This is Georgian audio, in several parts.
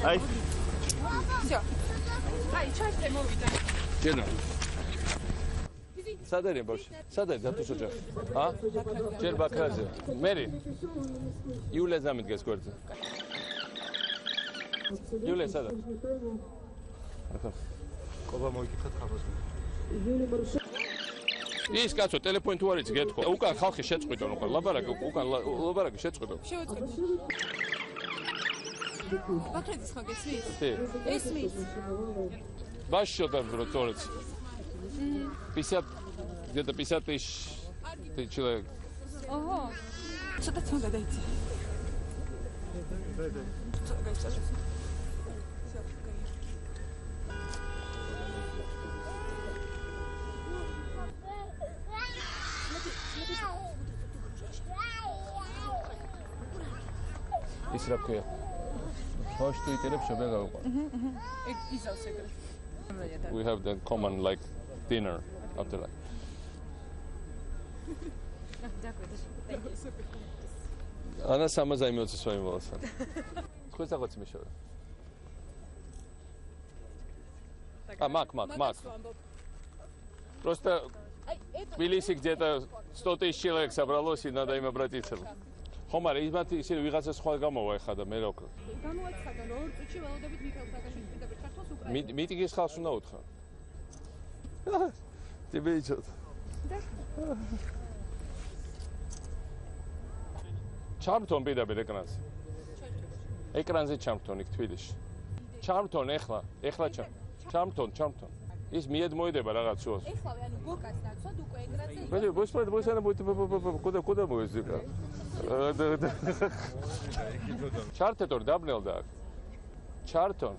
აი всё. აი, ჩაშთე მოვიდა. ჯენა. სადარია ბავშვი? სადარი დათოს ოჯახი? ა? ჯერ ბაქრაძე. მერი. იულია ზამიდგეს გვერდზე. იულია სადა? ახლა ყობა მოიკითხეთ ხაბას. ის კაცო ტელეფონი თუ არ იცი გეთქვა. უკან ხალხი შეწყვიტო ნუ ლაბარაკი უკან ლაბარაკი შეწყვიტო. შევეწყვეტ. ბაქრაძის ხო გესმის? კი. ესმის. Башщо там роторец. 50 где-то 50 тысяч человек. Ого. Что-то там гадайте. ის რა ქვია? ბავშვი თუ იტირებს შობენ გავიყვან. ეგ ისავს ეგრე. We have the common like dinner after that. Ana самозаймётся своими волосами. Сколько хочешь мешать? Мак. Просто в Тбилиси где-то 100 тысяч человек собралось, и надо им обратиться. ხომარე იმათ ისე ვიღაცა სხვა გამოვა ეხა და მე რა ვქნა. გამოაცხადა რომ 2 წუთში ველოდებით მიხეილ სააკაშვილის პირდაპირ ჩართვას უკრაინაში. მიტინგის ხალხს უნდა უთხრა. ტიბეიჩოთ. ჩამრთონ პირდაპირ ეკრანზე. ეკრანზე ჩამრთონ იქ თბილისში. ჩამრთონ ეხლა ჩამრთონ. ის მიედ მოიდება რაღაც შუას. ეხლავე ანუ გოკას დაცვად უკვე ეკრანზე. კუდა მოეზიკა. ჩარტეთორ დაბნელდა აქ. ჩარტონ.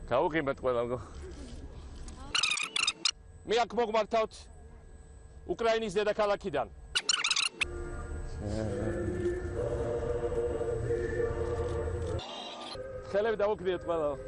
გავუღიმეთ ყველამ. მე აქ მოგმართავთ უკრაინის დედაქალაქიდან. ხელები დავუქმნიეთ ყველა.